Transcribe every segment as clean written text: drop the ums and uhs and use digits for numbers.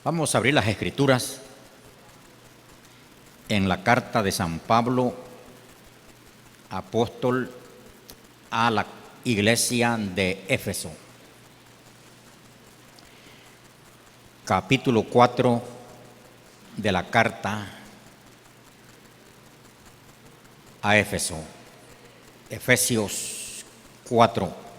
Vamos a abrir las Escrituras en la carta de San Pablo, apóstol a la iglesia de Éfeso, capítulo 4 de la carta a Éfeso, Efesios 4.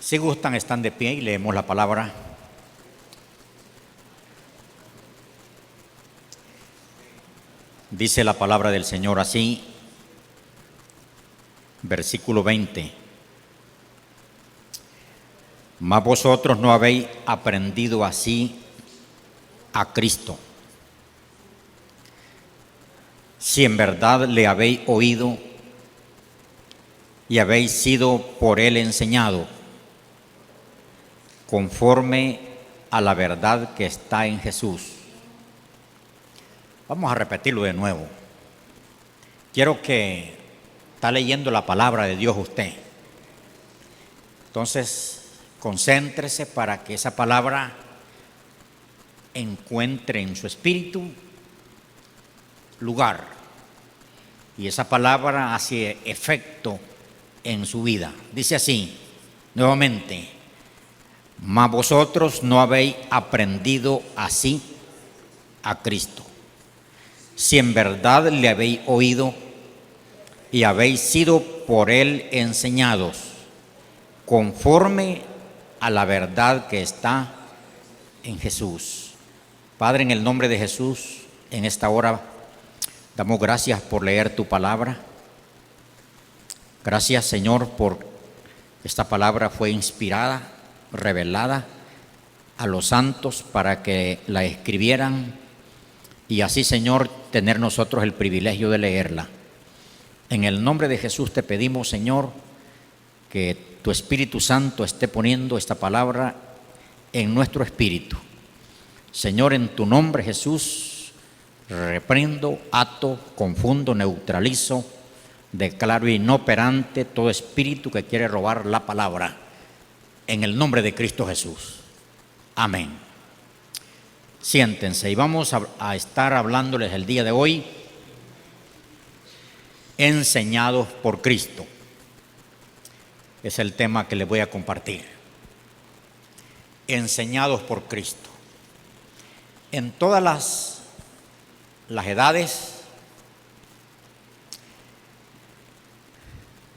Si gustan, están de pie y leemos la palabra. Dice la palabra del Señor así, versículo 20. Mas vosotros no habéis aprendido así a Cristo, si en verdad le habéis oído y habéis sido por él enseñado, conforme a la verdad que está en Jesús. Vamos a repetirlo de nuevo. Quiero que está leyendo la palabra de Dios usted. Entonces, concéntrese para que esa palabra encuentre en su espíritu lugar y esa palabra hace efecto en su vida. Dice así, nuevamente: mas vosotros no habéis aprendido así a Cristo, si en verdad le habéis oído y habéis sido por él enseñados, conforme a la verdad que está en Jesús. Padre, en el nombre de Jesús, en esta hora damos gracias por leer tu palabra. Gracias, Señor, por esta palabra fue inspirada, revelada a los santos para que la escribieran y así, Señor, tener nosotros el privilegio de leerla. En el nombre de Jesús te pedimos, Señor, que tu Espíritu Santo esté poniendo esta palabra en nuestro espíritu. Señor, en tu nombre, Jesús, reprendo, ato, confundo, neutralizo, declaro inoperante todo espíritu que quiere robar la palabra. En el nombre de Cristo Jesús. Amén. Siéntense y vamos a estar hablándoles el día de hoy, enseñados por Cristo. Es el tema que les voy a compartir. Enseñados por Cristo. En todas las edades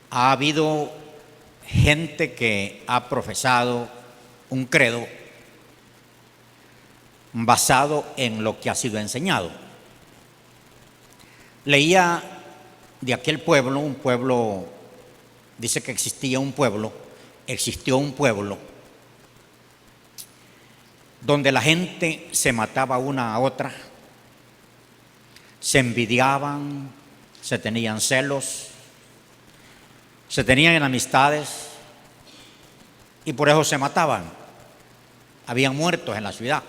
ha habido gente que ha profesado un credo basado en lo que ha sido enseñado. Leía de aquel pueblo, un pueblo, dice que existió un pueblo donde la gente se mataba una a otra, se envidiaban, se tenían celos, se tenían enemistades y por eso se mataban. Habían muertos en la ciudad.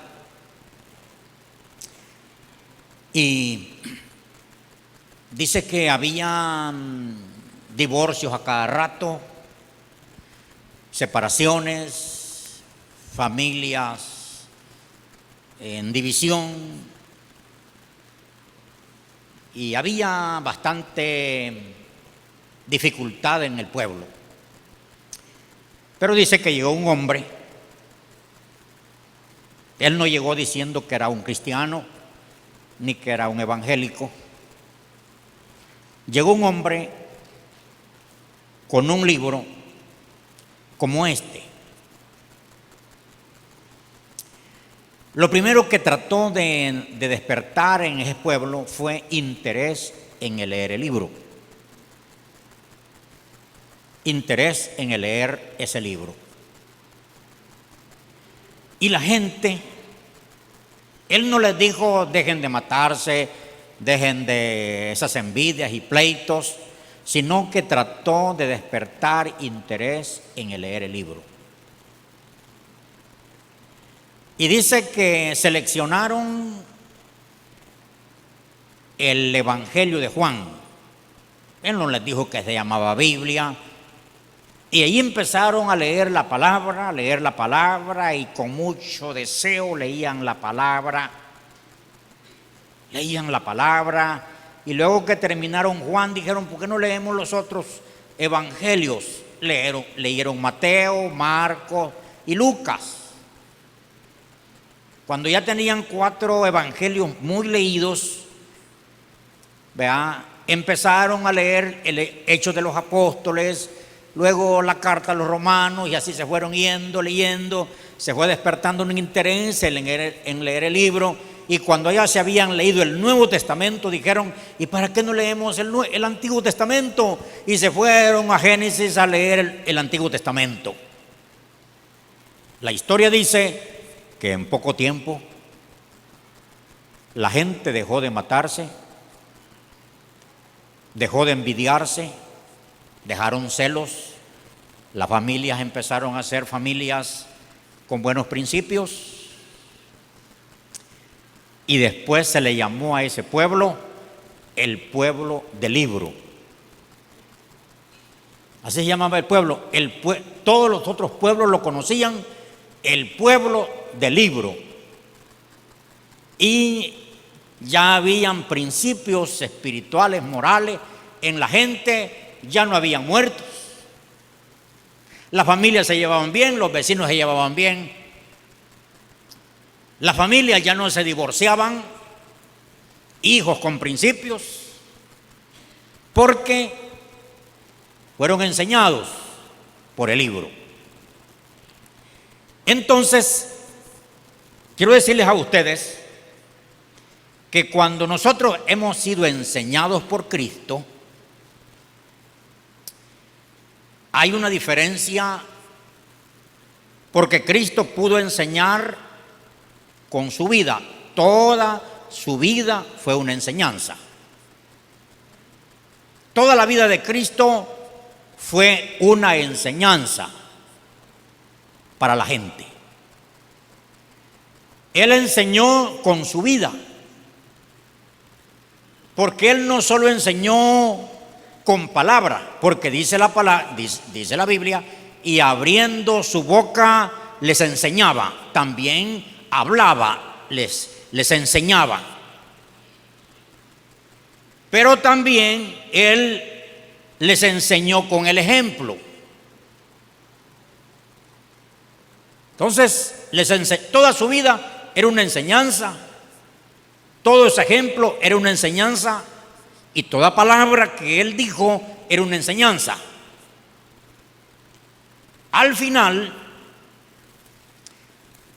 Y dice que habían divorcios a cada rato, separaciones, familias en división, y había bastante dificultad en el pueblo. Pero dice que llegó un hombre. Él no llegó diciendo que era un cristiano ni que era un evangélico. Llegó un hombre con un libro como este. Lo primero que trató de despertar en ese pueblo fue interés en el leer el libro. Interés en el leer ese libro. Y la gente, él no les dijo dejen de matarse, dejen de esas envidias y pleitos, sino que trató de despertar interés en el leer el libro. Y dice que seleccionaron el Evangelio de Juan. Él no les dijo que se llamaba Biblia. Y ahí empezaron a leer la palabra, y con mucho deseo leían la palabra, y luego que terminaron Juan dijeron: ¿por qué no leemos los otros evangelios? Leyeron Mateo, Marcos y Lucas. Cuando ya tenían 4 evangelios muy leídos, empezaron a leer el Hechos de los Apóstoles, luego la carta a los romanos, y así se fueron leyendo, se fue despertando un interés en leer el libro. Y cuando ya se habían leído el Nuevo Testamento, dijeron: ¿y para qué no leemos el Antiguo Testamento? Y se fueron a Génesis a leer el Antiguo Testamento. La historia dice que en poco tiempo la gente dejó de matarse, dejó de envidiarse, dejaron celos, las familias empezaron a ser familias con buenos principios, y después se le llamó a ese pueblo el pueblo del libro. Así se llamaba el pueblo. Todos los otros pueblos lo conocían, el pueblo del libro. Y ya habían principios espirituales, morales en la gente, ya no habían muertos. Las familias se llevaban bien, los vecinos se llevaban bien. Las familias ya no se divorciaban, hijos con principios, porque fueron enseñados por el libro. Entonces, quiero decirles a ustedes que cuando nosotros hemos sido enseñados por Cristo, hay una diferencia, porque Cristo pudo enseñar con su vida. Toda su vida fue una enseñanza. Toda la vida de Cristo fue una enseñanza para la gente. Él enseñó con su vida, porque Él no solo enseñó con palabra, porque dice la Biblia, y abriendo su boca les enseñaba. También hablaba, les enseñaba. Pero también Él les enseñó con el ejemplo. Entonces, toda su vida era una enseñanza, todo ese ejemplo era una enseñanza, y toda palabra que Él dijo era una enseñanza. Al final,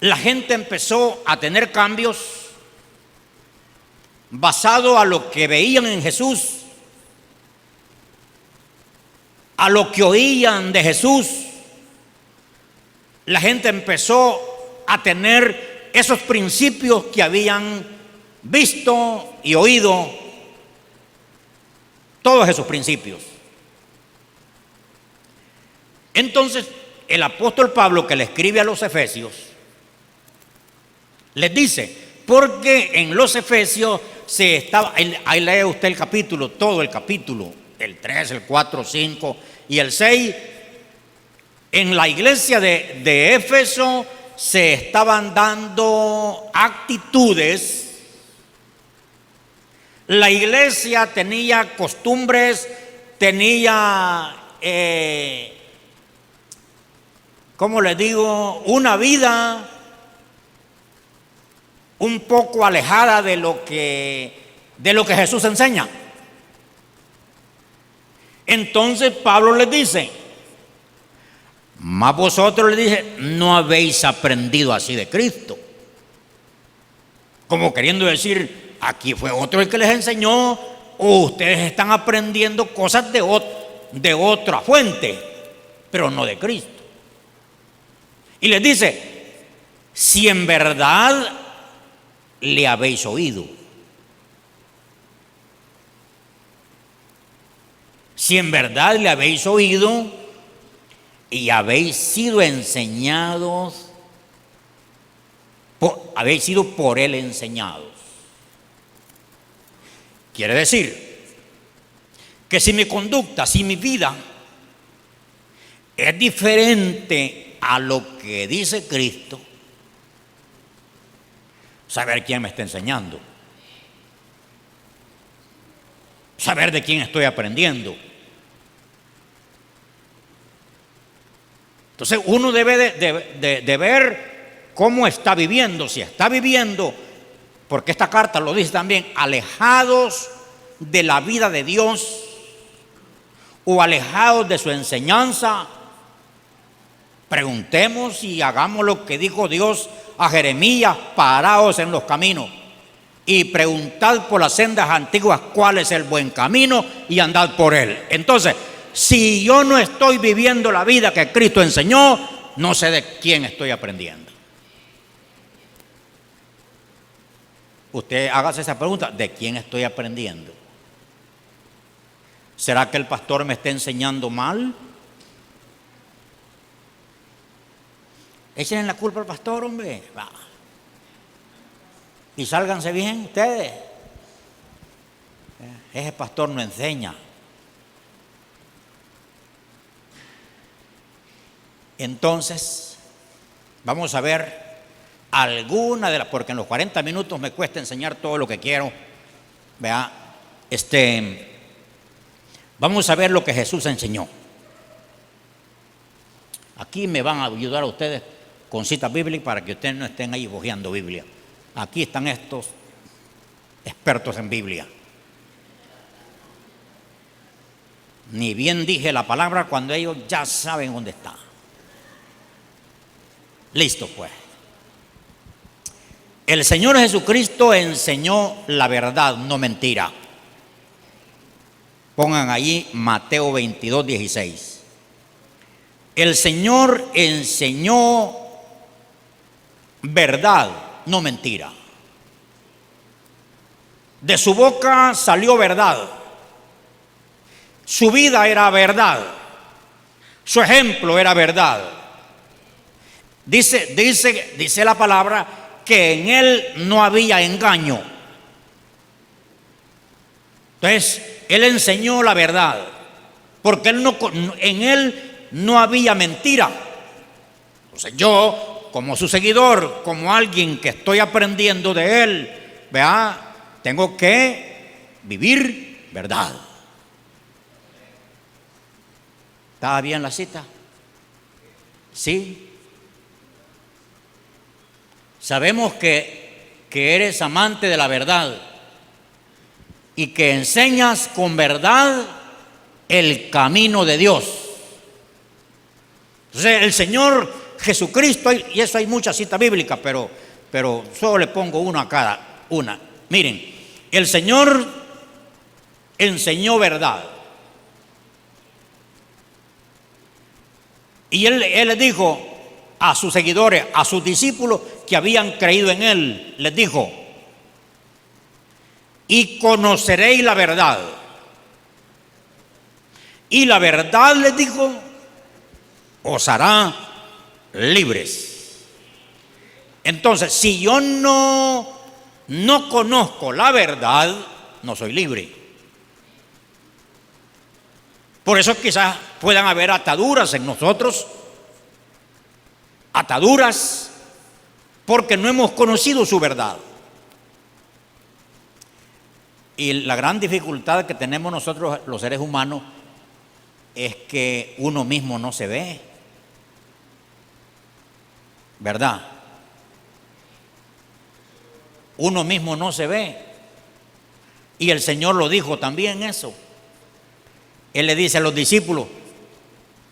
la gente empezó a tener cambios basado a lo que veían en Jesús, a lo que oían de Jesús. La gente empezó a tener esos principios que habían visto y oído, todos esos principios. Entonces, el apóstol Pablo, que le escribe a los Efesios, les dice, porque en los Efesios ahí lee usted el capítulo, todo el capítulo, el 3, el 4, 5 y el 6. En la iglesia de Éfeso se estaban dando actitudes. La iglesia tenía costumbres, tenía, ¿cómo les digo?, una vida un poco alejada de lo que Jesús enseña. Entonces Pablo les dice: mas vosotros, le dice, no habéis aprendido así de Cristo. Como queriendo decir, aquí fue otro el que les enseñó, o ustedes están aprendiendo cosas de otra fuente, pero no de Cristo. Y les dice: si en verdad le habéis oído, si en verdad le habéis oído y habéis sido enseñados, habéis sido por Él enseñados. Quiere decir que si mi conducta, si mi vida es diferente a lo que dice Cristo, saber quién me está enseñando, saber de quién estoy aprendiendo. Entonces uno debe de ver cómo está viviendo, si está viviendo, porque esta carta lo dice también, alejados de la vida de Dios o alejados de su enseñanza. Preguntemos y hagamos lo que dijo Dios a Jeremías: paraos en los caminos y preguntad por las sendas antiguas cuál es el buen camino y andad por él. Entonces, si yo no estoy viviendo la vida que Cristo enseñó, no sé de quién estoy aprendiendo. Usted hágase esa pregunta: ¿de quién estoy aprendiendo? ¿Será que el pastor me está enseñando mal? Echen la culpa al pastor, hombre. Va. Y sálganse bien ustedes. Ese pastor no enseña. Entonces, vamos a ver alguna de las, porque en los 40 minutos me cuesta enseñar todo lo que quiero. Vea, vamos a ver lo que Jesús enseñó. Aquí me van a ayudar a ustedes con citas bíblicas para que ustedes no estén ahí bojeando Biblia. Aquí están estos expertos en Biblia. Ni bien dije la palabra cuando ellos ya saben dónde está. Listo, pues. El Señor Jesucristo enseñó la verdad, no mentira. Pongan allí Mateo 22, 16. El Señor enseñó verdad, no mentira. De su boca salió verdad. Su vida era verdad. Su ejemplo era verdad. Dice la palabra que en él no había engaño. Entonces, él enseñó la verdad, porque en él no había mentira. Entonces yo, como su seguidor, como alguien que estoy aprendiendo de él, vea, tengo que vivir verdad. ¿Estaba bien la cita? Sí. Sabemos que eres amante de la verdad y que enseñas con verdad el camino de Dios. Entonces el Señor Jesucristo, y eso hay muchas citas bíblicas, pero solo le pongo uno a cada una. Miren, el Señor enseñó verdad. Y él les dijo a sus seguidores, a sus discípulos que habían creído en él, les dijo: y conoceréis la verdad. Y la verdad, les dijo, os hará libres. Entonces, si yo no conozco la verdad, no soy libre. Por eso quizás puedan haber ataduras en nosotros, ataduras porque no hemos conocido su verdad. Y la gran dificultad que tenemos nosotros los seres humanos es que uno mismo no se ve, ¿verdad? Uno mismo no se ve. Y el Señor lo dijo también eso. Él le dice a los discípulos: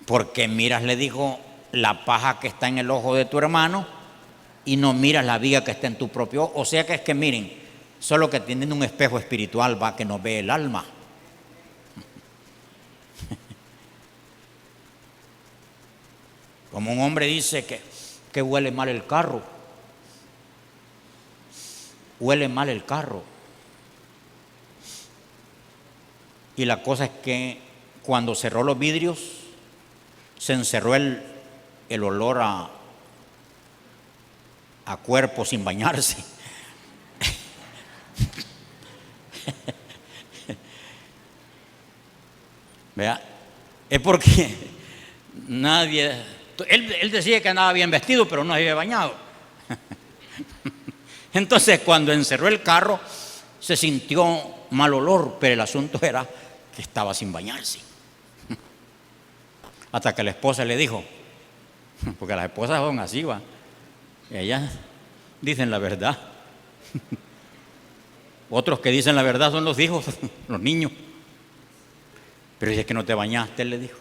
porque miras, le dijo, la paja que está en el ojo de tu hermano y no miras la viga que está en tu propio ojo. O sea que es que miren, solo que tienen un espejo espiritual va que nos ve el alma. Como un hombre dice que huele mal el carro. Huele mal el carro. Y la cosa es que cuando cerró los vidrios, se encerró el olor a cuerpo sin bañarse. ¿Vea? Es porque nadie, él decía que andaba bien vestido, pero no se había bañado. Entonces, cuando encerró el carro, se sintió mal olor, pero el asunto era que estaba sin bañarse. Hasta que la esposa le dijo, porque las esposas son así, va, y ellas dicen la verdad. Otros que dicen la verdad son los hijos, los niños. Pero si es que no te bañaste, él le dijo.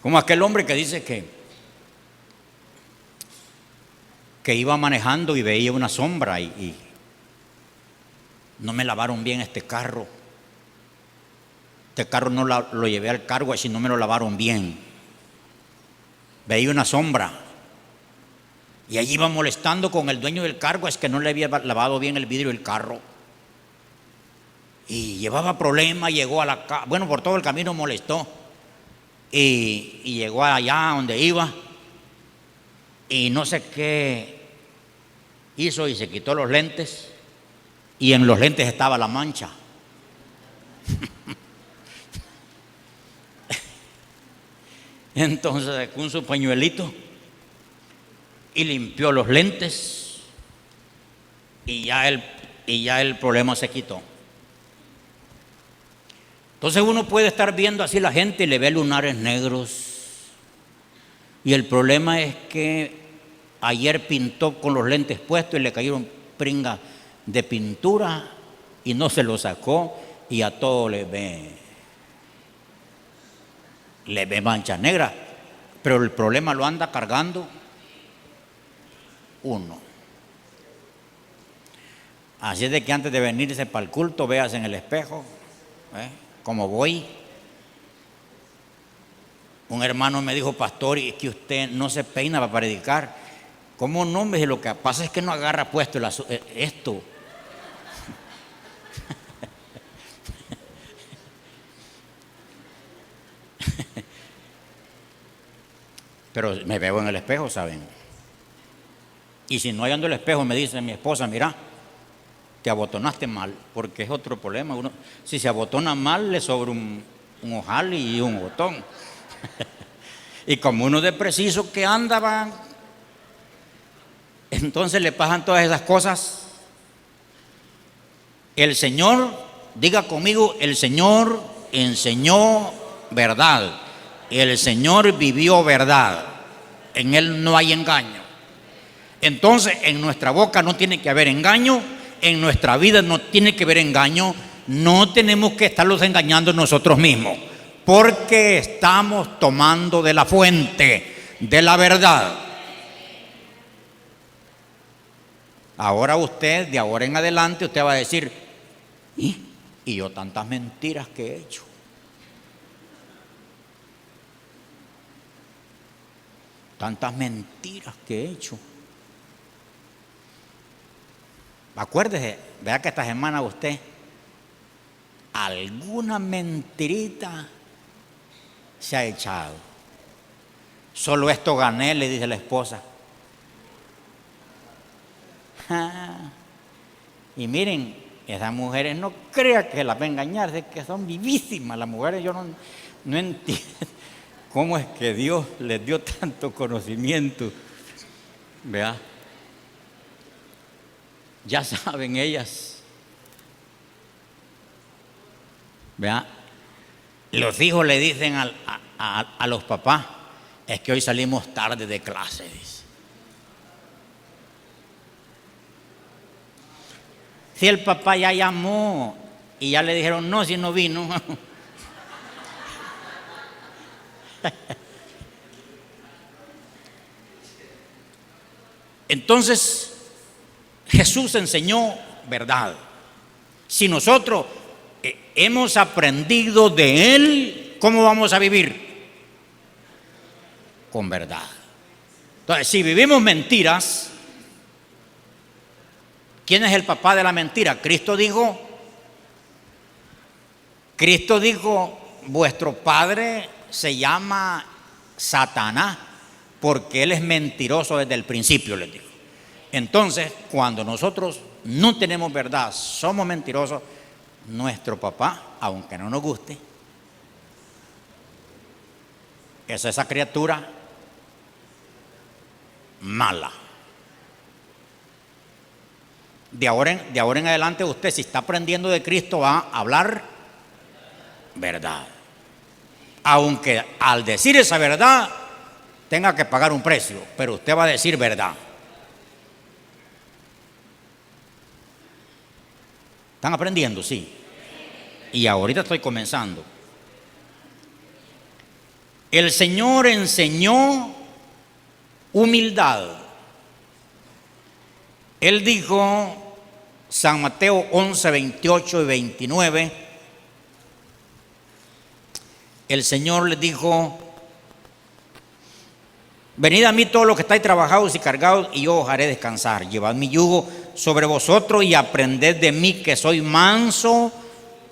Como aquel hombre que dice que iba manejando y veía una sombra y no me lavaron bien este carro. Este carro no lo llevé al cargo así, no me lo lavaron bien. Veía una sombra y allí iba molestando con el dueño del cargo, es que no le había lavado bien el vidrio del carro. Y llevaba problemas, llegó a la casa, bueno, por todo el camino molestó. Y llegó allá donde iba y no sé qué hizo y se quitó los lentes y en los lentes estaba la mancha. Entonces sacó su pañuelito y limpió los lentes y ya el problema se quitó. Entonces uno puede estar viendo así la gente y le ve lunares negros. Y el problema es que ayer pintó con los lentes puestos y le cayeron pringas de pintura y no se lo sacó y a todo le ve mancha negra. Pero el problema lo anda cargando uno. Así es de que antes de venirse para el culto, veas en el espejo, como voy. Un hermano me dijo, pastor, y es que usted no se peina para predicar. ¿Cómo no? Me dice, lo que pasa es que no agarra puesto esto. Pero me veo en el espejo, ¿saben? Y si no hay ando el espejo, me dice mi esposa, mira, te abotonaste mal, porque es otro problema. Uno, si se abotona mal, le sobra un ojal y un botón. Y como uno de preciso que anda, entonces le pasan todas esas cosas. El Señor, diga conmigo, el Señor enseñó verdad. El Señor vivió verdad. En Él no hay engaño. Entonces, en nuestra boca no tiene que haber engaño. En nuestra vida no tiene que haber engaño. No tenemos que estarlos engañando nosotros mismos, porque estamos tomando de la fuente de la verdad. Ahora usted, de ahora en adelante, usted va a decir, y yo tantas mentiras que he hecho. Tantas mentiras que he hecho. Acuérdese, vea que esta semana usted alguna mentirita se ha echado. Solo esto gané, le dice la esposa. Y miren, esas mujeres no crean que las va a engañar, es que son vivísimas las mujeres. Yo no entiendo cómo es que Dios les dio tanto conocimiento. Vea, ya saben ellas. Vea, los hijos le dicen a los papás, es que hoy salimos tarde de clase, dice. Si el papá ya llamó y ya le dijeron no, si no vino. Entonces Jesús enseñó verdad. Si nosotros hemos aprendido de Él, ¿cómo vamos a vivir? Con verdad. Entonces, si vivimos mentiras, ¿quién es el papá de la mentira? Cristo dijo, vuestro padre se llama Satanás, porque él es mentiroso desde el principio, les digo. Entonces, cuando nosotros no tenemos verdad, somos mentirosos, nuestro papá, aunque no nos guste, es esa criatura mala. De ahora en adelante usted, si está aprendiendo de Cristo, va a hablar verdad. Aunque al decir esa verdad tenga que pagar un precio, pero usted va a decir verdad. ¿Están aprendiendo? Sí. Y ahorita estoy comenzando. El Señor enseñó humildad. Él dijo, San Mateo 11, 28 y 29, el Señor les dijo: venid a mí todos los que estáis trabajados y cargados, y yo os haré descansar. Llevad mi yugo sobre vosotros y aprended de mí, que soy manso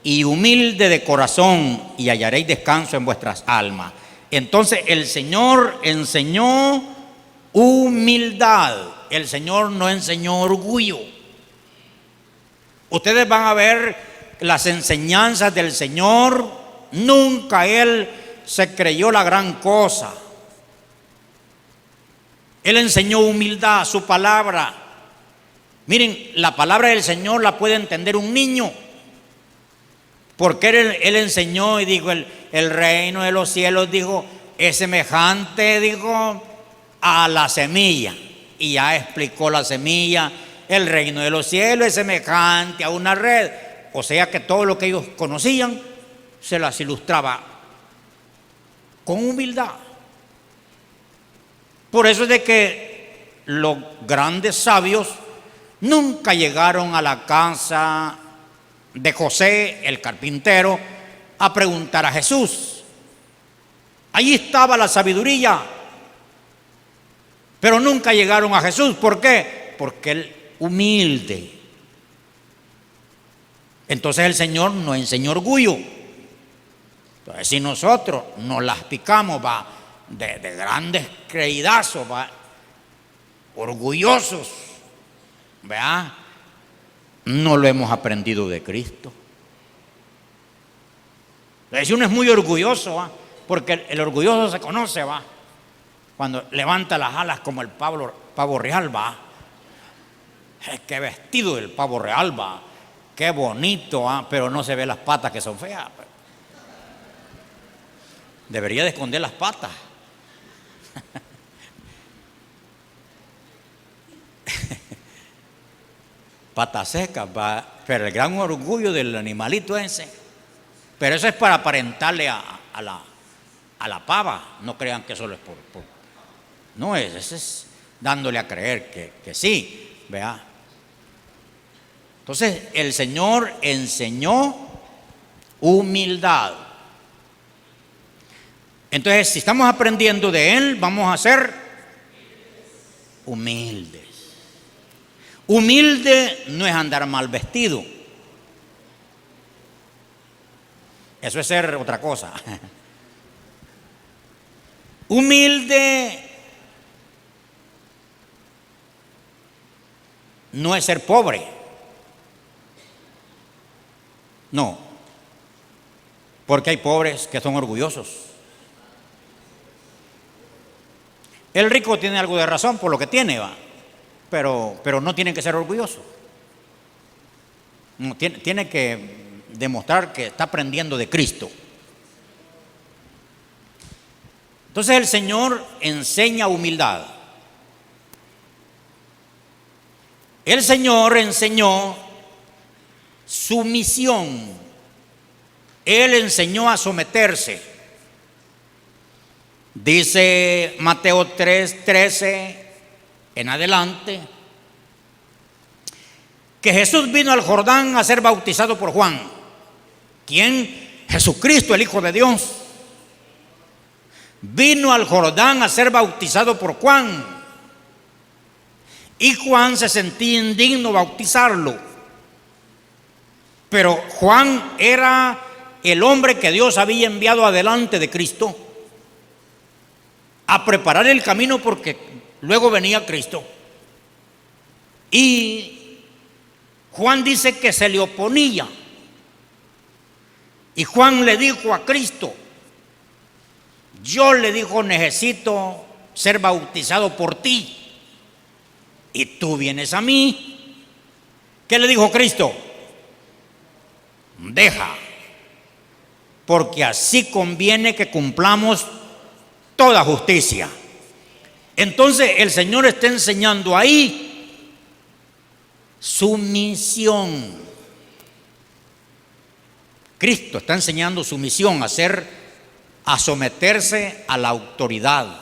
y humilde de corazón, y hallaréis descanso en vuestras almas. Entonces el Señor enseñó humildad. El Señor no enseñó orgullo. Ustedes van a ver las enseñanzas del Señor. Nunca Él se creyó la gran cosa. Él enseñó humildad, su palabra. Miren, la palabra del Señor la puede entender un niño. Porque él enseñó y dijo, el reino de los cielos, dijo, es semejante, dijo, a la semilla. Y ya explicó la semilla. El reino de los cielos es semejante a una red. O sea que todo lo que ellos conocían se las ilustraba con humildad. Por eso es de que los grandes sabios nunca llegaron a la casa de José, el carpintero, a preguntar a Jesús. Allí estaba la sabiduría, pero nunca llegaron a Jesús. ¿Por qué? Porque Él humilde. Entonces el Señor no enseñó orgullo. Entonces, si nosotros nos las picamos, va, de grandes creidazos, va, orgullosos, ¿verdad? No lo hemos aprendido de Cristo. Entonces, si uno es muy orgulloso, ¿va? Porque el orgulloso se conoce, va, cuando levanta las alas como el pavo real, va. Qué vestido del pavo real, va, qué bonito, ¿va? Pero no se ve las patas, que son feas. Debería de esconder las patas. Patas secas, va. Pero el gran orgullo del animalito ese. Pero eso es para aparentarle a la pava. No crean que solo es por no es, eso es dándole a creer que sí, ¿vea? Entonces el Señor enseñó humildad. Entonces, si estamos aprendiendo de Él, vamos a ser humildes. Humilde no es andar mal vestido. Eso es ser otra cosa. Humilde no es ser pobre. No. Porque hay pobres que son orgullosos. El rico tiene algo de razón por lo que tiene, va, pero no tiene que ser orgulloso. No, tiene que demostrar que está aprendiendo de Cristo. Entonces el Señor enseña humildad. El Señor enseñó sumisión. Él enseñó a someterse. Dice Mateo 3:13 en adelante que Jesús vino al Jordán a ser bautizado por Juan. ¿Quién? Jesucristo, el Hijo de Dios. Vino al Jordán a ser bautizado por Juan. Y Juan se sentía indigno bautizarlo. Pero Juan era el hombre que Dios había enviado adelante de Cristo a preparar el camino, porque luego venía Cristo. Y Juan dice que se le oponía Y Juan le dijo a Cristo, yo le dijo, necesito ser bautizado por ti y tú vienes a mí. ¿Qué le dijo Cristo? Deja, porque así conviene que cumplamos toda justicia. Entonces el Señor está enseñando ahí sumisión. Cristo está enseñando sumisión, a someterse a la autoridad.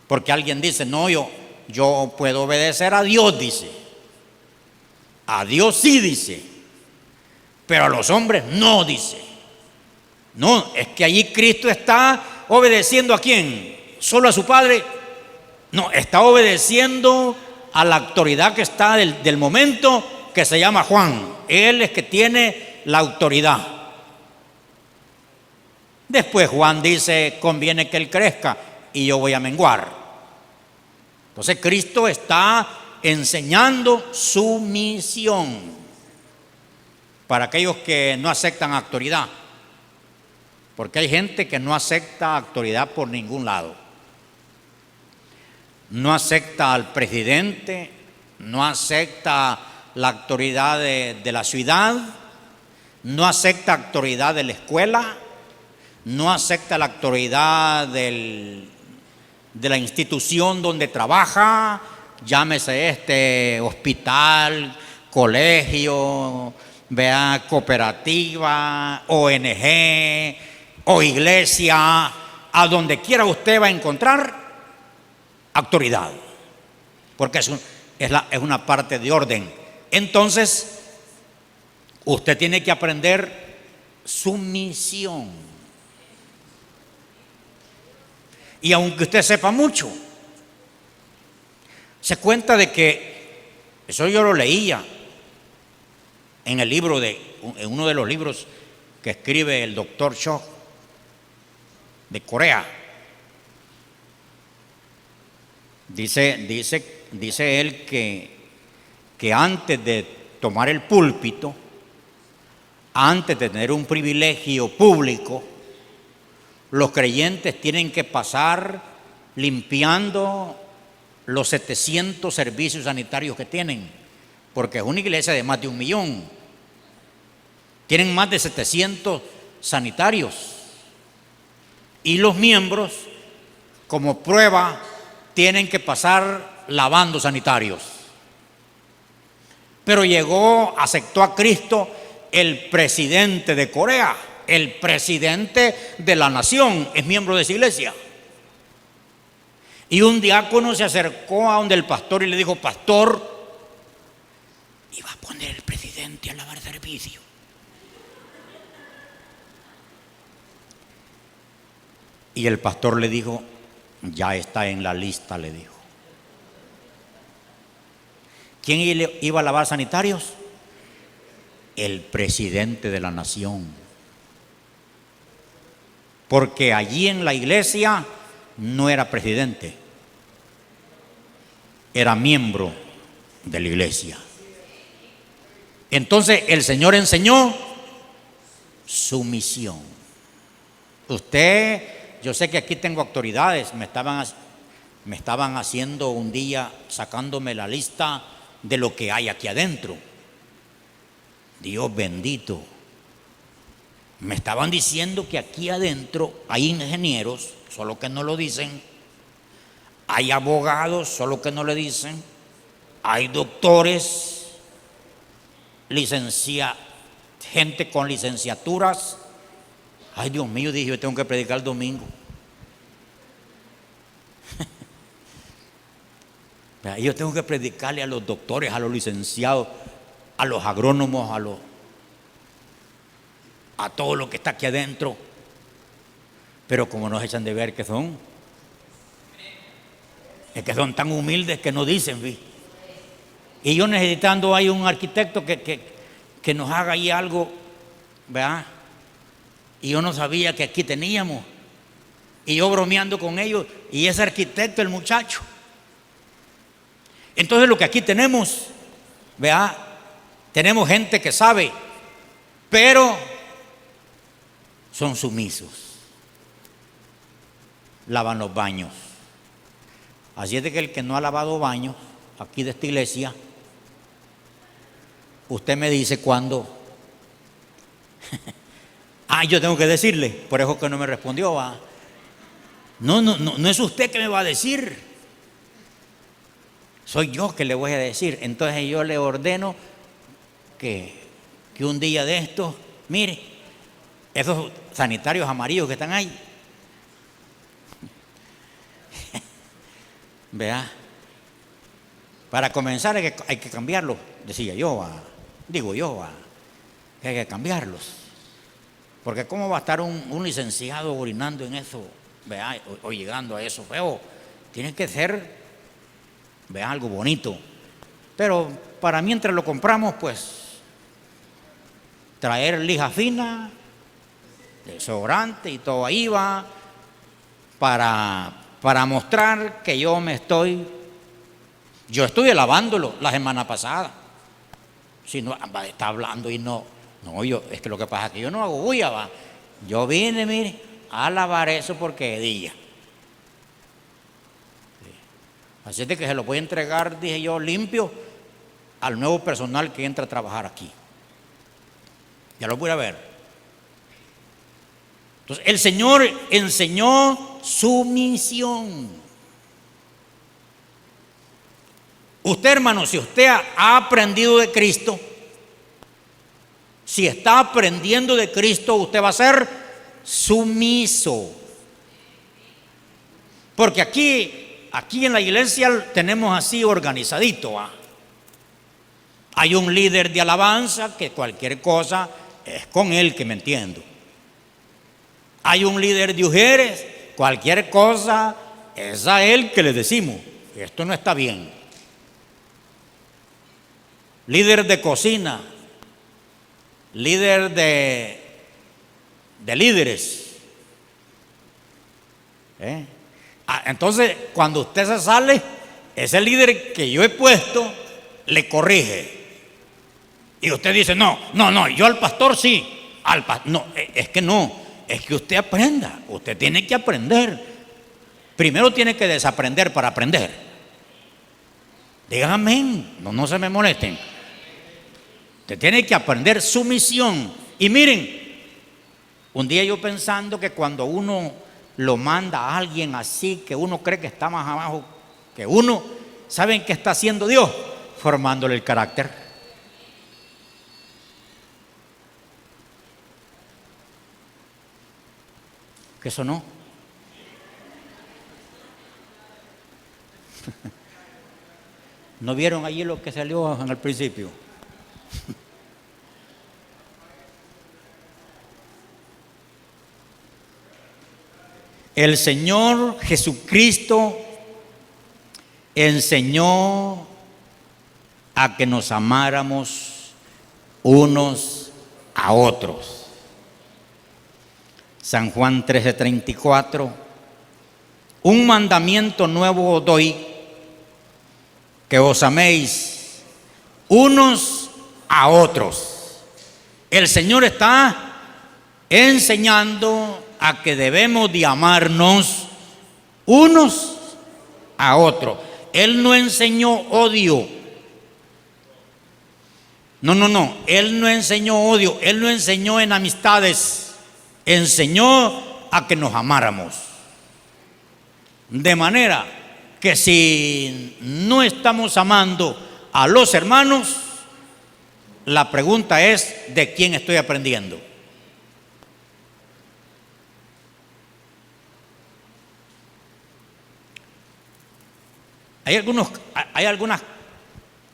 Porque alguien dice, no, yo puedo obedecer a Dios, dice. A Dios sí, dice. Pero a los hombres no, dice. No, es que allí Cristo está obedeciendo ¿a quién? ¿Solo a su Padre? No, está obedeciendo a la autoridad que está del momento, que se llama Juan. Él es que tiene la autoridad. Después Juan dice, conviene que él crezca y yo voy a menguar. Entonces Cristo está enseñando sumisión para aquellos que no aceptan autoridad. Porque hay gente que no acepta autoridad por ningún lado. No acepta al presidente, no acepta la autoridad de la ciudad, no acepta autoridad de la escuela, no acepta la autoridad de la institución donde trabaja, llámese hospital, colegio, cooperativa, ONG o iglesia, a donde quiera usted va a encontrar autoridad, porque es una parte de orden. Entonces, usted tiene que aprender sumisión. Y aunque usted sepa mucho, se cuenta de que, eso yo lo leía en el libro en uno de los libros que escribe el doctor Cho de Corea. Dice él que antes de tomar el púlpito, antes de tener un privilegio público, los creyentes tienen que pasar limpiando los 700 servicios sanitarios que tienen, porque es una iglesia de más de 1 millón. Tienen más de 700 sanitarios. Y los miembros, como prueba, tienen que pasar lavando sanitarios. Pero aceptó a Cristo el presidente de Corea, el presidente de la nación, es miembro de esa iglesia. Y un diácono se acercó a donde el pastor y le dijo, pastor, iba a poner el presidente a lavar servicio. Y el pastor le dijo, ya está en la lista, le dijo. ¿Quién iba a lavar sanitarios? El presidente de la nación. Porque allí en la iglesia no era presidente, era miembro de la iglesia. Entonces el Señor enseñó sumisión. Yo sé que aquí tengo autoridades, me estaban haciendo un día, sacándome la lista de lo que hay aquí adentro. Dios bendito. Me estaban diciendo que aquí adentro hay ingenieros, solo que no lo dicen. Hay abogados, solo que no le dicen. Hay doctores, gente con licenciaturas. Ay, Dios mío, dije, yo tengo que predicar el domingo. Yo tengo que predicarle a los doctores, a los licenciados, a los agrónomos, a todo lo que está aquí adentro. Pero como nos echan de ver que son, es que son tan humildes que no dicen, ¿vi? Y yo necesitando hay un arquitecto que nos haga ahí algo, ¿verdad? Y yo no sabía que aquí teníamos. Y yo bromeando con ellos, y ese arquitecto, el muchacho. Entonces lo que aquí tenemos, ¿verdad? Tenemos gente que sabe, pero son sumisos, lavan los baños. Así es de que el que no ha lavado baños aquí de esta iglesia, usted me dice cuándo. Yo tengo que decirle, por eso que no me respondió. No es usted que me va a decir, soy yo que le voy a decir. Entonces yo le ordeno que un día de estos, mire, esos sanitarios amarillos que están ahí, vea, para comenzar hay que cambiarlos, decía yo, digo yo, que hay que cambiarlos. Porque ¿cómo va a estar un licenciado orinando en eso, vea, o llegando a eso feo? Tiene que ser, vea, algo bonito. Pero para mientras lo compramos, pues, traer lija fina, desodorante y todo ahí va, para mostrar que yo estuve lavándolo la semana pasada. Si no, está hablando y no, es que lo que pasa es que yo no hago bulla, yo vine, mire, a lavar eso porque día. Así es de que se lo voy a entregar, dije yo, limpio al nuevo personal que entra a trabajar aquí. Ya lo voy a ver. Entonces, el Señor enseñó sumisión. Usted, hermano, si usted ha aprendido de Cristo, si está aprendiendo de Cristo, usted va a ser sumiso. Porque aquí en la iglesia tenemos así organizadito. Hay un líder de alabanza que cualquier cosa es con él, que me entiendo. Hay un líder de mujeres, cualquier cosa es a él que le decimos, esto no está bien. Líder de cocina, líder de líderes. Entonces, cuando usted se sale, ese líder que yo he puesto le corrige. Y usted dice, no, yo al pastor sí. No, es que no, es que usted aprenda. Usted tiene que aprender. Primero tiene que desaprender para aprender. Digan amén, no se me molesten. Usted tiene que aprender sumisión. Y miren, un día yo pensando que cuando uno lo manda a alguien así, que uno cree que está más abajo que uno, ¿saben qué está haciendo Dios? Formándole el carácter. ¿Qué sonó? ¿No vieron allí lo que salió en el principio? El Señor Jesucristo enseñó a que nos amáramos unos a otros. San Juan 13:34, un mandamiento nuevo os doy, que os améis unos a otros. El Señor está enseñando a que debemos de amarnos unos a otros. Él no enseñó odio. No, Él no enseñó odio, Él no enseñó enemistades, enseñó a que nos amáramos. De manera que si no estamos amando a los hermanos, la pregunta es, ¿de quién estoy aprendiendo? Hay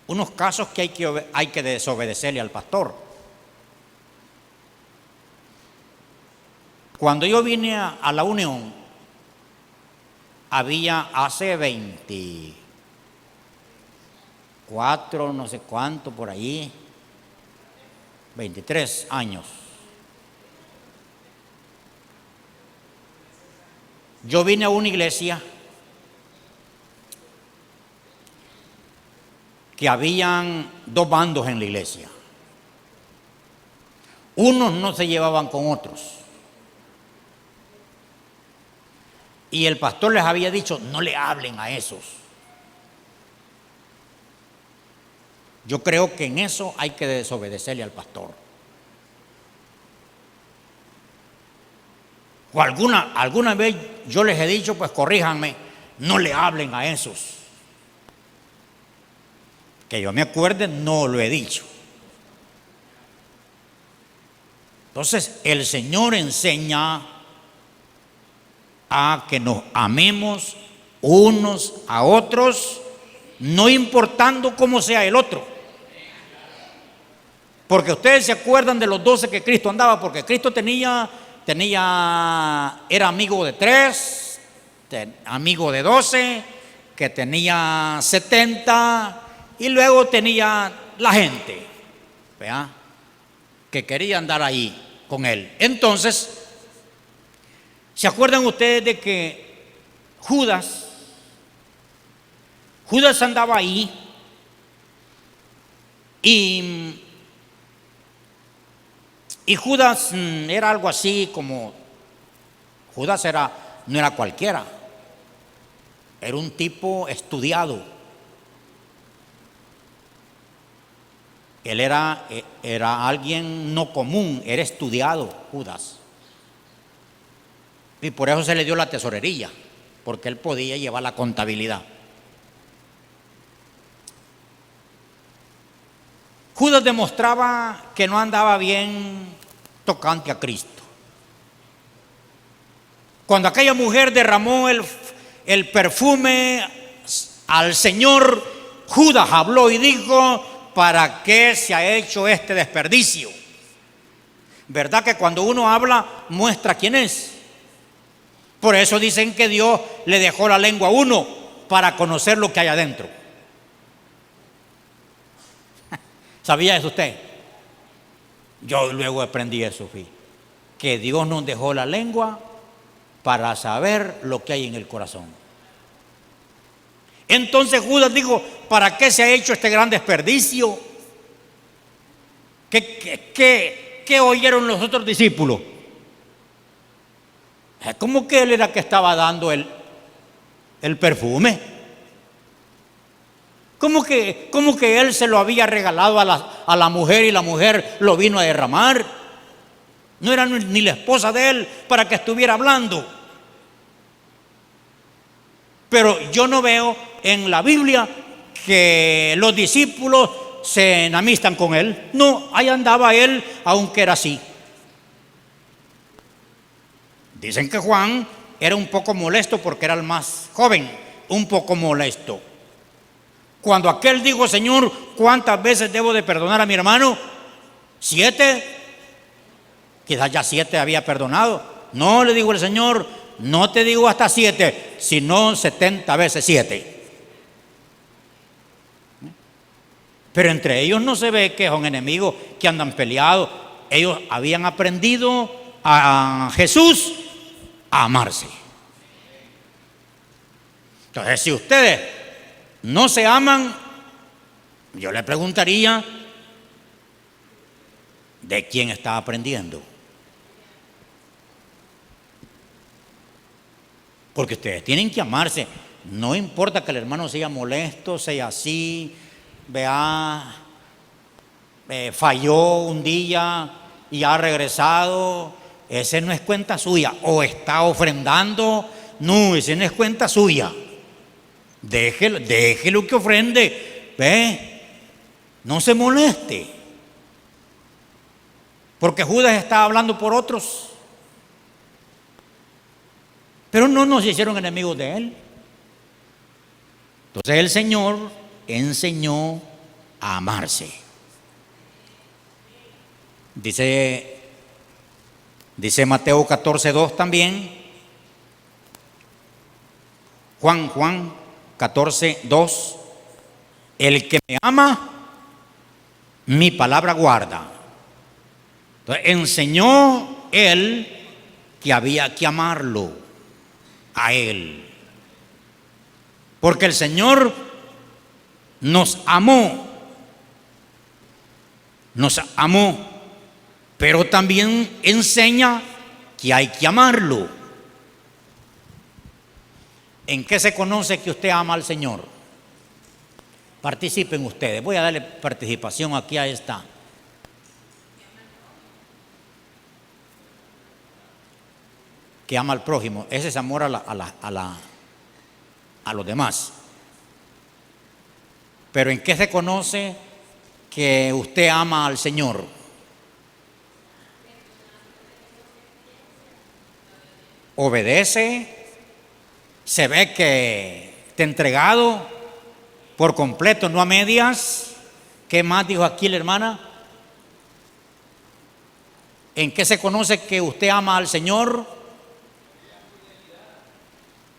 unos casos que hay que desobedecerle al pastor. Cuando yo vine a la Unión, había hace 24, no sé cuánto por ahí, 23 años. Yo vine a una iglesia que habían dos bandos en la iglesia. Unos no se llevaban con otros. Y el pastor les había dicho, no le hablen a esos. Yo creo que en eso hay que desobedecerle al pastor. O alguna vez yo les he dicho, pues corríjanme, no le hablen a esos. Que yo me acuerde, no lo he dicho. Entonces, el Señor enseña a que nos amemos unos a otros, no importando cómo sea el otro. Porque ustedes se acuerdan de los 12 que Cristo andaba, porque Cristo era amigo de 3, amigo de 12, que tenía 70, y luego tenía la gente, ¿verdad?, que quería andar ahí con él. Entonces, ¿se acuerdan ustedes de que Judas andaba ahí y Judas era algo así como, Judas no era cualquiera, era un tipo estudiado. Él era alguien no común, era estudiado, Judas. Y por eso se le dio la tesorería, porque él podía llevar la contabilidad. Judas demostraba que no andaba bien tocante a Cristo. Cuando aquella mujer derramó el perfume al Señor, Judas habló y dijo, ¿para qué se ha hecho este desperdicio? ¿Verdad que cuando uno habla muestra quién es? Por eso dicen que Dios le dejó la lengua a uno para conocer lo que hay adentro. ¿Sabía eso usted? Yo luego aprendí eso, que Dios nos dejó la lengua para saber lo que hay en el corazón. Entonces Judas dijo, ¿para qué se ha hecho este gran desperdicio? ¿Qué oyeron los otros discípulos? ¿Cómo que él era que estaba dando el perfume? ¿Cómo que él se lo había regalado a la mujer y la mujer lo vino a derramar? No era ni la esposa de él para que estuviera hablando. Pero yo no veo en la Biblia que los discípulos se enamistan con él. No, ahí andaba él, aunque era así. Dicen que Juan era un poco molesto porque era el más joven, un poco molesto. Cuando aquel dijo, Señor, ¿cuántas veces debo de perdonar a mi hermano? 7. Quizás ya 7 había perdonado. No, le dijo el Señor, no te digo hasta 7, sino 70 veces 7. Pero entre ellos no se ve que son enemigos, que andan peleados. Ellos habían aprendido a Jesús a amarse. Entonces, si ustedes no se aman, yo le preguntaría, ¿de quién está aprendiendo? Porque ustedes tienen que amarse. No importa que el hermano sea molesto, sea así, falló un día y ha regresado. Ese no es cuenta suya. O está ofrendando. No, ese no es cuenta suya. Déjelo que ofrende. No se moleste. Porque Judas estaba hablando por otros. Pero no nos hicieron enemigos de él. Entonces el Señor enseñó a amarse. Dice Mateo 14:2 también. Juan 14:2. El que me ama, mi palabra guarda. Entonces enseñó él que había que amarlo a él, porque el Señor nos amó, pero también enseña que hay que amarlo. ¿En qué se conoce que usted ama al Señor? Participen ustedes. Voy a darle participación aquí a esta. Que ama al prójimo. Ese es amor a los demás. Pero ¿en qué se conoce que usted ama al Señor? Obedece, se ve que te ha entregado por completo, no a medias. ¿Qué más dijo aquí la hermana? ¿En qué se conoce que usted ama al Señor?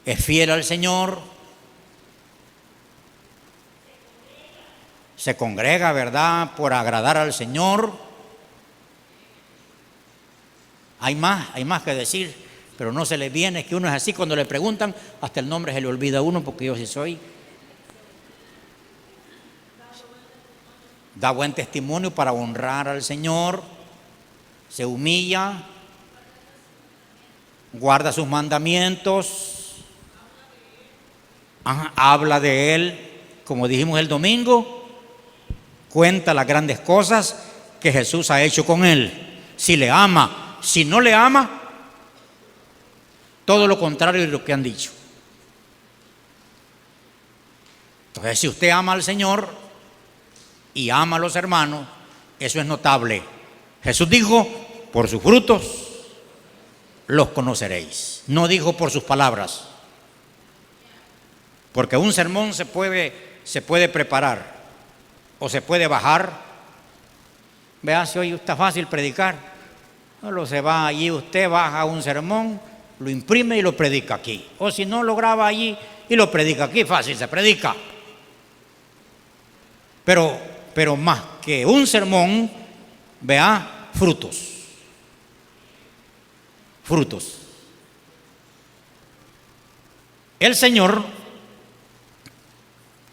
Es fiel al Señor. Se congrega, ¿verdad?, por agradar al Señor. Hay más que decir, pero no se le viene. Es que uno es así, cuando le preguntan, hasta el nombre se le olvida a uno, porque yo sí soy. Da buen testimonio para honrar al Señor. Se humilla. Guarda sus mandamientos. Habla de Él, como dijimos el domingo. Cuenta las grandes cosas que Jesús ha hecho con él. Si le ama. Si no le ama, todo lo contrario de lo que han dicho. Entonces, si usted ama al Señor y ama a los hermanos, eso es notable. Jesús dijo, por sus frutos los conoceréis. No dijo por sus palabras. Porque un sermón se puede preparar o se puede bajar. Vea, si hoy está fácil predicar. Solo se va allí, usted baja un sermón, lo imprime y lo predica aquí. O si no, lo graba allí y lo predica aquí. Fácil, se predica. Pero más que un sermón, vea, frutos. Frutos. El Señor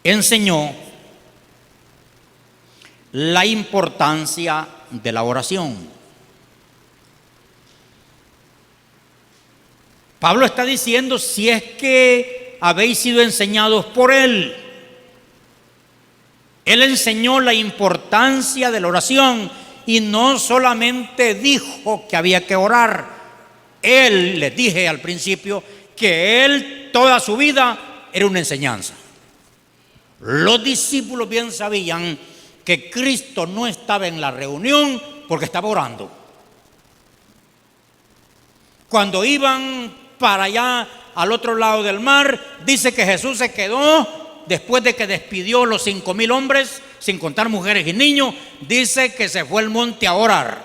enseñó la importancia de la oración. Pablo está diciendo, si es que habéis sido enseñados por Él. Él enseñó la importancia de la oración y no solamente dijo que había que orar. Él, les dije al principio, que Él toda su vida era una enseñanza. Los discípulos bien sabían que Cristo no estaba en la reunión porque estaba orando. Cuando iban para allá al otro lado del mar, dice que Jesús se quedó después de que despidió los 5,000 hombres, sin contar mujeres y niños. Dice que se fue al monte a orar.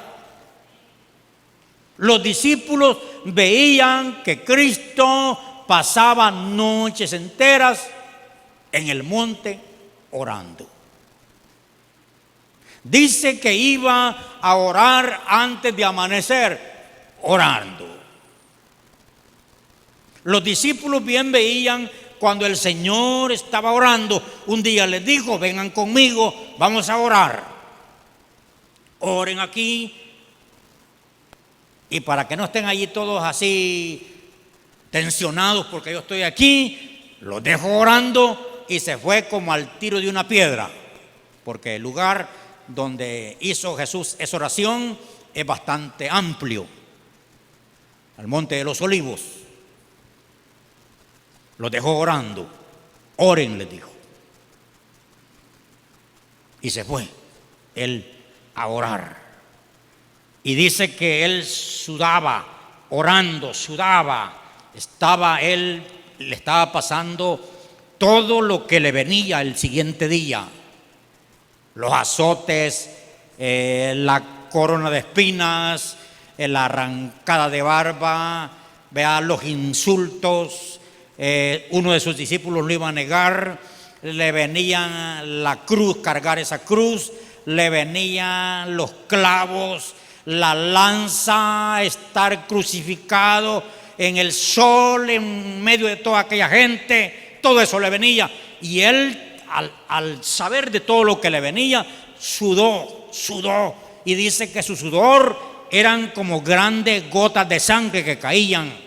Los discípulos veían que Cristo pasaba noches enteras en el monte orando. Dice que iba a orar antes de amanecer, orando. Los discípulos bien veían cuando el Señor estaba orando. Un día les dijo, vengan conmigo, vamos a orar. Oren aquí. Y para que no estén allí todos así tensionados porque yo estoy aquí, los dejo orando y se fue como al tiro de una piedra. Porque el lugar donde hizo Jesús esa oración es bastante amplio. Al monte de los Olivos. Los dejó orando. Oren, les dijo. Y se fue él a orar. Y dice que él sudaba, orando, sudaba. Le estaba pasando todo lo que le venía el siguiente día. Los azotes, la corona de espinas, la arrancada de barba, vea, los insultos. Uno de sus discípulos lo iba a negar, le venía la cruz, cargar esa cruz, le venían los clavos, la lanza, estar crucificado en el sol, en medio de toda aquella gente, todo eso le venía. Y él, al saber de todo lo que le venía, sudó, y dice que su sudor eran como grandes gotas de sangre que caían.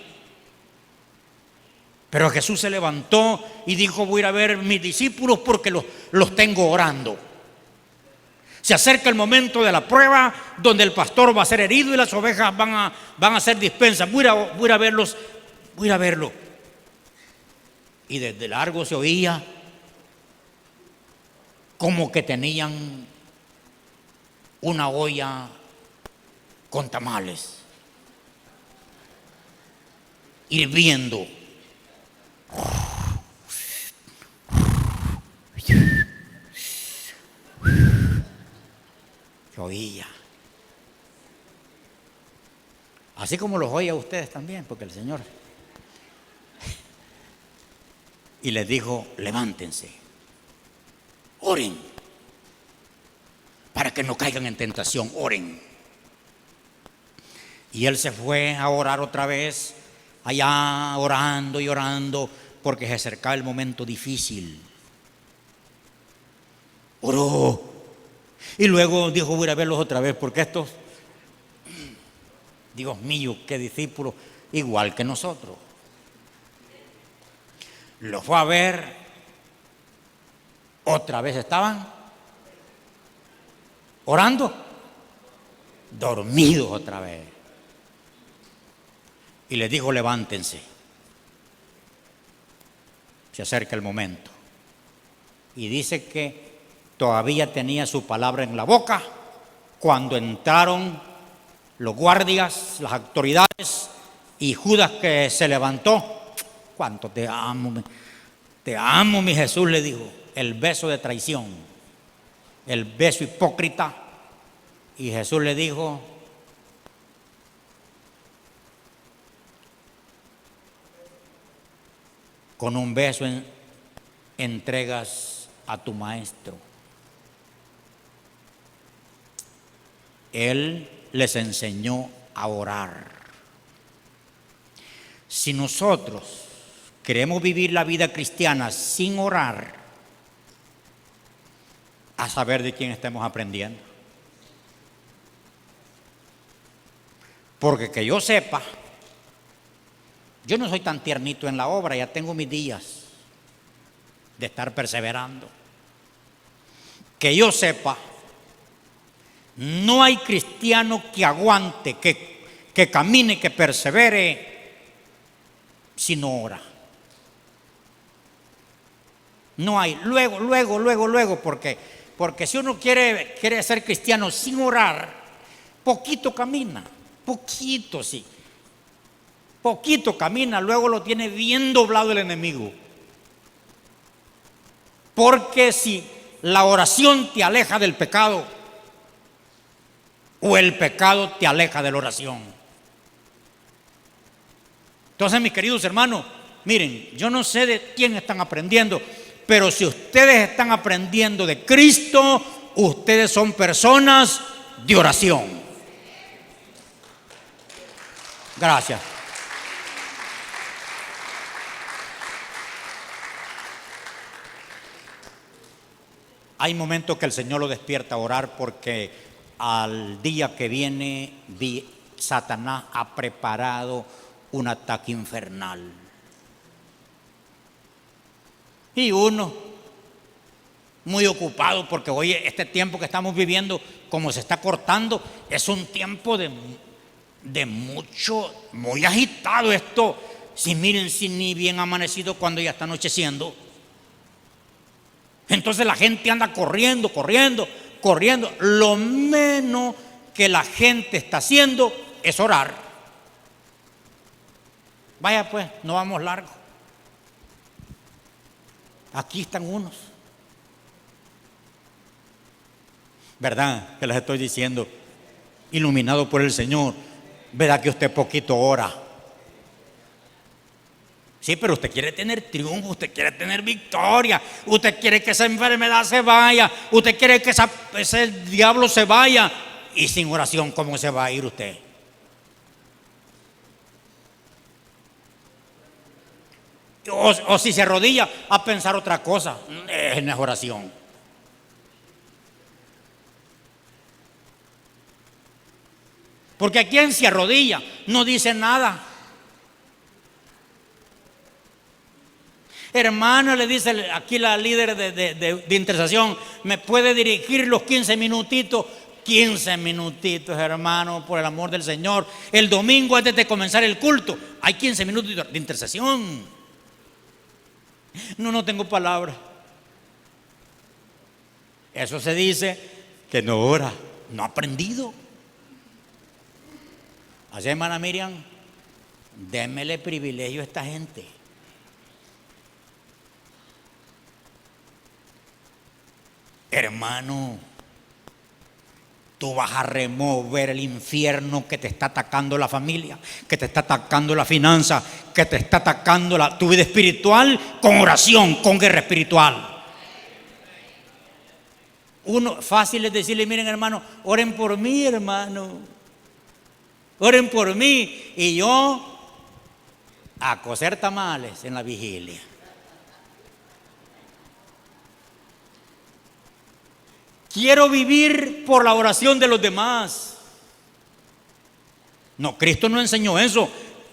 Pero Jesús se levantó y dijo: voy a ir a ver mis discípulos porque los tengo orando. Se acerca el momento de la prueba donde el pastor va a ser herido y las ovejas van a ser dispensas. Voy a ir a verlos, voy a ir a verlo. Y desde largo se oía como que tenían una olla con tamales hirviendo. Se oía. Así como los oye a ustedes también, porque el Señor. Y les dijo: levántense, oren, para que no caigan en tentación, oren. Y él se fue a orar otra vez, allá orando y orando, porque se acercaba el momento difícil. Oró. Y luego dijo: voy a ir a verlos otra vez, porque estos, Dios mío, qué discípulos, igual que nosotros. Los fue a ver, otra vez estaban orando, dormidos otra vez. Y les dijo: levántense, se acerca el momento. Y dice que todavía tenía su palabra en la boca cuando entraron los guardias, las autoridades, y Judas, que se levantó. Cuánto te amo, mi Jesús, le dijo. El beso de traición, el beso hipócrita. Y Jesús le dijo: con un beso entregas a tu maestro. Él les enseñó a orar. Si nosotros queremos vivir la vida cristiana sin orar, a saber de quién estemos aprendiendo. Porque que yo sepa, yo no soy tan tiernito en la obra, ya tengo mis días de estar perseverando. Que yo sepa, no hay cristiano que aguante, que camine, que persevere si no ora. No hay. Luego, porque si uno quiere ser cristiano sin orar, poquito camina, poquito sí. Poquito camina, luego lo tiene bien doblado el enemigo. Porque si la oración te aleja del pecado, o el pecado te aleja de la oración. Entonces, mis queridos hermanos, miren, yo no sé de quién están aprendiendo, pero si ustedes están aprendiendo de Cristo, ustedes son personas de oración. Gracias. Hay momentos que el Señor lo despierta a orar, porque al día que viene Satanás ha preparado un ataque infernal. Y uno muy ocupado, porque hoy este tiempo que estamos viviendo, como se está cortando, es un tiempo de mucho, muy agitado esto. Si miren, si ni bien amanecido cuando ya está anocheciendo. Entonces la gente anda corriendo. Lo menos que la gente está haciendo es orar. Vaya pues, no vamos largo. Aquí están unos. ¿Verdad? Que les estoy diciendo, iluminado por el Señor. ¿Verdad que usted poquito ora? Sí, pero usted quiere tener triunfo, usted quiere tener victoria, usted quiere que esa enfermedad se vaya, usted quiere que ese diablo se vaya. Y sin oración, ¿cómo se va a ir usted? O si se arrodilla a pensar otra cosa, no es oración. Porque a quien se arrodilla no dice nada. Hermano, le dice aquí la líder de intercesión, ¿me puede dirigir los 15 minutitos? 15 minutitos, hermano, por el amor del Señor. El domingo antes de comenzar el culto hay 15 minutos de intercesión. No tengo palabras. Eso se dice que no ora, no ha aprendido. Así, hermana Miriam, démele privilegio a esta gente. Hermano, tú vas a remover el infierno que te está atacando la familia, que te está atacando la finanza, que te está atacando tu vida espiritual con oración, con guerra espiritual. Fácil es decirle, miren hermano, oren por mí, hermano, oren por mí, y yo a cocer tamales en la vigilia. Quiero vivir por la oración de los demás. No, Cristo no enseñó eso.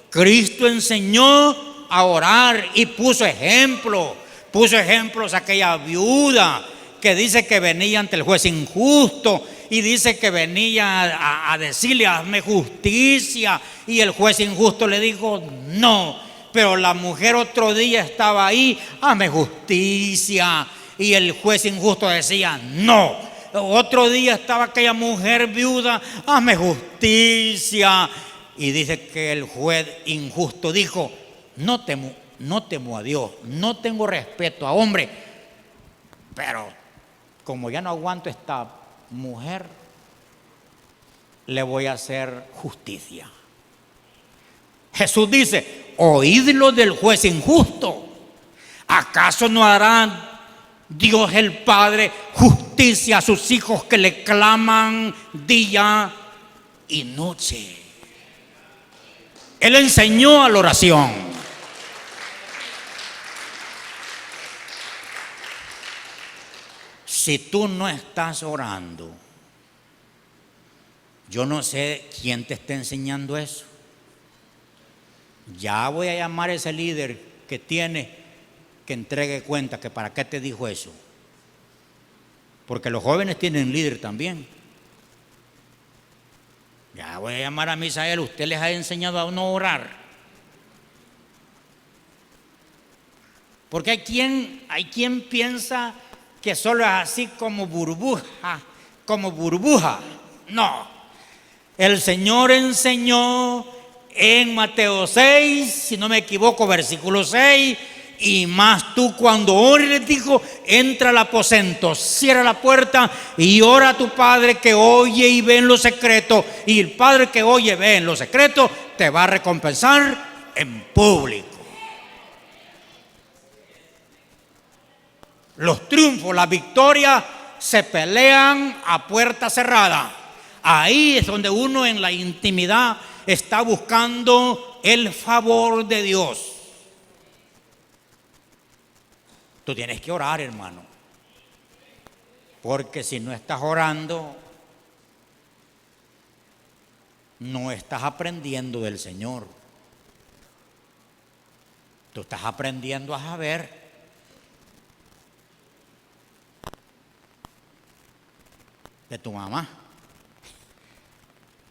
Cristo enseñó a orar y puso ejemplos. Puso ejemplos a aquella viuda que dice que venía ante el juez injusto y dice que venía a decirle, hazme justicia, y el juez injusto le dijo no, pero la mujer otro día estaba ahí, hazme justicia, y el juez injusto decía no. Otro día estaba aquella mujer viuda, hazme justicia, y dice que el juez injusto dijo, no temo a Dios, no tengo respeto a hombre, pero como ya no aguanto esta mujer, le voy a hacer justicia. Jesús dice, oídlo del juez injusto. ¿Acaso no hará Dios el Padre justicia a sus hijos que le claman día y noche? Él enseñó a la oración. Si tú no estás orando, yo no sé quién te está enseñando eso. Ya voy a llamar a ese líder que tiene que entregue cuenta que para qué te dijo eso. Porque los jóvenes tienen líder también. Ya voy a llamar a Misael, usted les ha enseñado a no orar. Porque hay quien piensa que solo es así como burbuja. No. El Señor enseñó en Mateo 6, si no me equivoco, versículo 6, y más tú cuando ores, les dijo, entra al aposento, cierra la puerta y ora a tu Padre que oye y ve en lo secreto, y el Padre que oye y ve en lo secreto te va a recompensar en público. Los triunfos, las victorias se pelean a puerta cerrada. Ahí es donde uno en la intimidad está buscando el favor de Dios. Tú tienes que orar, hermano, porque si no estás orando, no estás aprendiendo del Señor. Tú estás aprendiendo a saber. De tu mamá.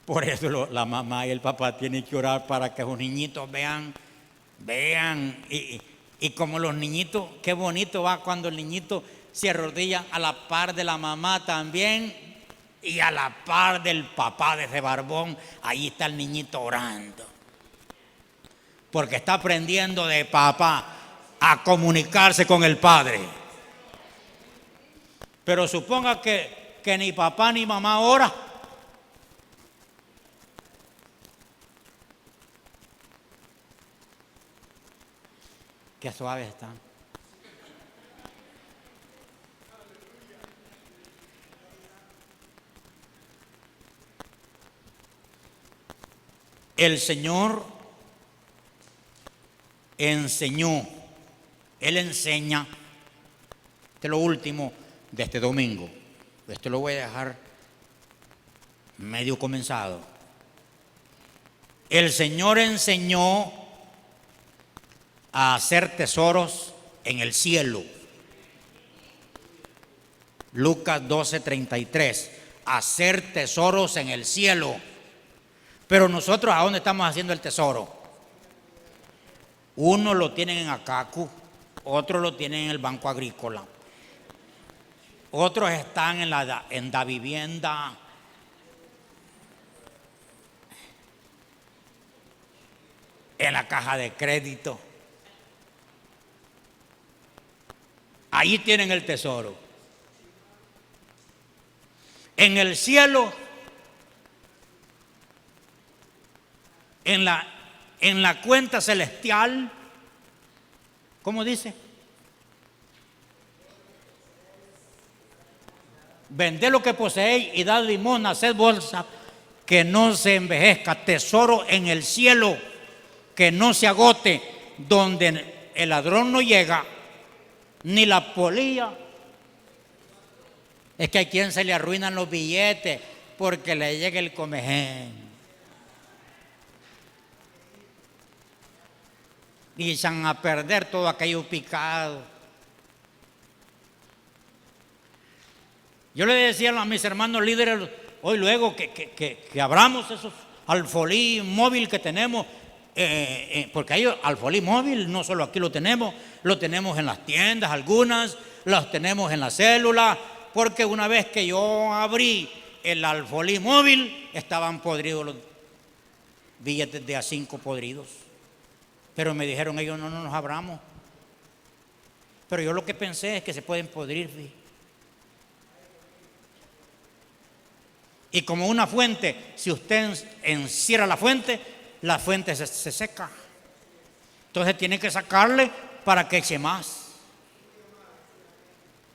Por eso la mamá y el papá tienen que orar para que los niñitos vean y como los niñitos, qué bonito va cuando el niñito se arrodilla a la par de la mamá también y a la par del papá de ese barbón. Ahí está el niñito orando, porque está aprendiendo de papá a comunicarse con el padre. Pero suponga que ni papá ni mamá ora. Qué suave está. El Señor enseñó, Él enseña. Este es lo último de este domingo. Esto lo voy a dejar medio comenzado. El Señor enseñó a hacer tesoros en el cielo. Lucas 12:33, hacer tesoros en el cielo. Pero nosotros, ¿a dónde estamos haciendo el tesoro? Uno lo tienen en Acacu, otros lo tienen en el Banco Agrícola, otros están en la vivienda, en la caja de crédito. Ahí tienen el tesoro. En el cielo, en la cuenta celestial, ¿cómo dice? Vended lo que poseéis y dad limosna, haced bolsa, que no se envejezca, tesoro en el cielo, que no se agote, donde el ladrón no llega, ni la polilla. Es que a quien se le arruinan los billetes porque le llega el comején. Y echan a perder todo aquello picado. Yo le decía a mis hermanos líderes hoy luego que abramos esos alfolí móvil que tenemos, porque hay alfolí móvil, no solo aquí lo tenemos en las tiendas, algunas, los tenemos en la célula, porque una vez que yo abrí el alfolí móvil, estaban podridos los billetes de A5 podridos. Pero me dijeron ellos, no nos abramos. Pero yo lo que pensé es que se pueden podrir. Y como una fuente, si usted encierra la fuente se seca. Entonces tiene que sacarle para que eche más.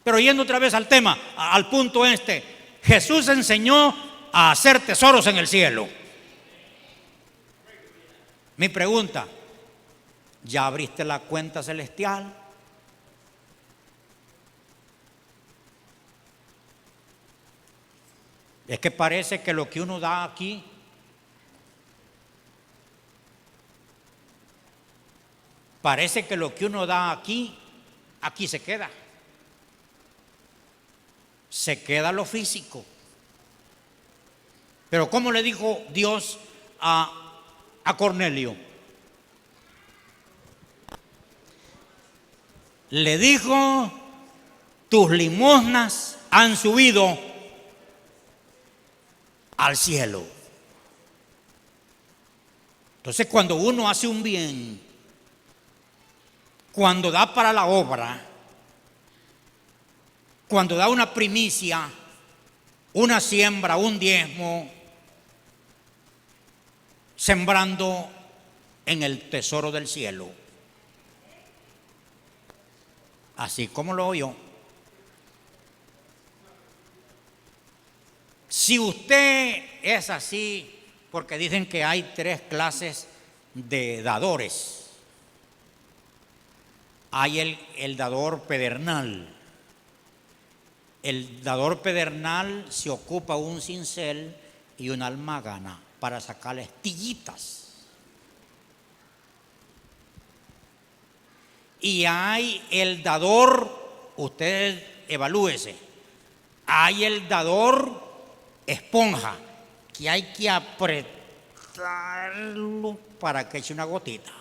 Pero yendo otra vez al tema, al punto Jesús enseñó a hacer tesoros en el cielo. Mi pregunta, ¿ya abriste la cuenta celestial? Es que parece que lo que uno da aquí aquí se queda. Se queda lo físico. Pero ¿cómo le dijo Dios a Cornelio? Le dijo, tus limosnas han subido al cielo. Entonces, cuando uno hace un bien, cuando da para la obra, cuando da una primicia, una siembra, un diezmo, sembrando en el tesoro del cielo. Así como lo oyó. Si usted es así, porque dicen que hay 3 clases de dadores. Hay el dador pedernal. El dador pedernal se ocupa un cincel y una almágana para sacarle estillitas. Y hay el dador, usted evalúese, hay el dador esponja, que hay que apretarlo para que eche una gotita.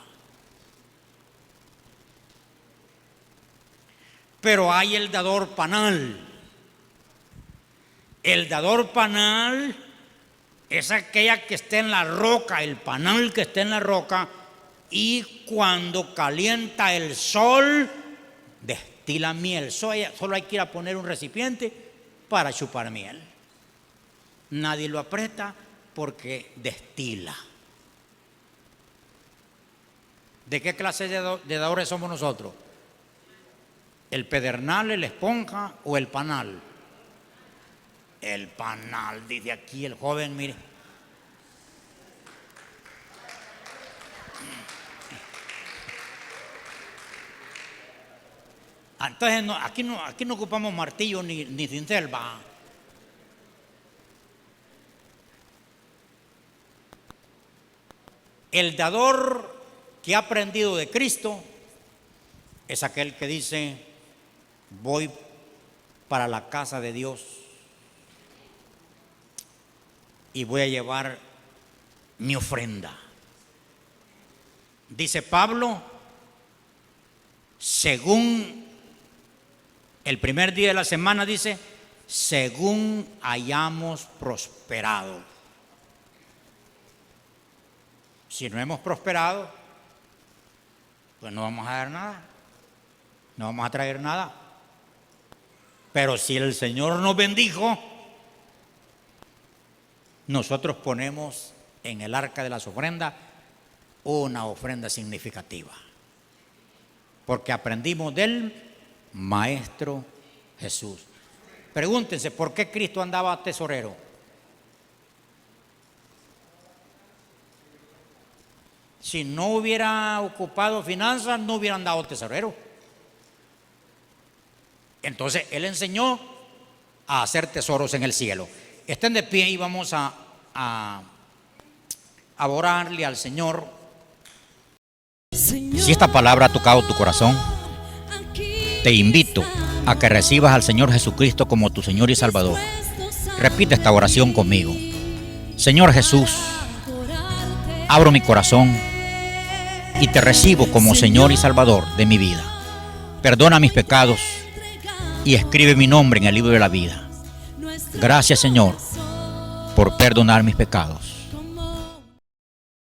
Pero hay el dador panal. El dador panal es aquella que está en la roca, el panal que está en la roca, y cuando calienta el sol, destila miel. Solo hay que ir a poner un recipiente para chupar miel. Nadie lo aprieta porque destila. ¿De qué clase de dadores somos nosotros? ¿El pedernal, el esponja o el panal? El panal, dice aquí el joven, mire. Entonces aquí no ocupamos martillo ni cincel, va. El dador que ha aprendido de Cristo es aquel que dice: voy para la casa de Dios y voy a llevar mi ofrenda. Dice Pablo, según el primer día de la semana, dice, según hayamos prosperado. Si no hemos prosperado, pues no vamos a dar nada, no vamos a traer nada. Pero si el Señor nos bendijo, nosotros ponemos en el arca de las ofrendas una ofrenda significativa, porque aprendimos del Maestro Jesús. Pregúntense, ¿por qué Cristo andaba tesorero? Si no hubiera ocupado finanzas, no hubiera andado tesorero. Entonces Él enseñó a hacer tesoros en el cielo. Estén de pie y vamos a orarle al Señor. Si esta palabra ha tocado tu corazón, te invito a que recibas al Señor Jesucristo como tu Señor y Salvador. Repite esta oración conmigo. Señor Jesús, abro mi corazón y te recibo como Señor y Salvador de mi vida. Perdona mis pecados y escribe mi nombre en el libro de la vida. Gracias, Señor, por perdonar mis pecados.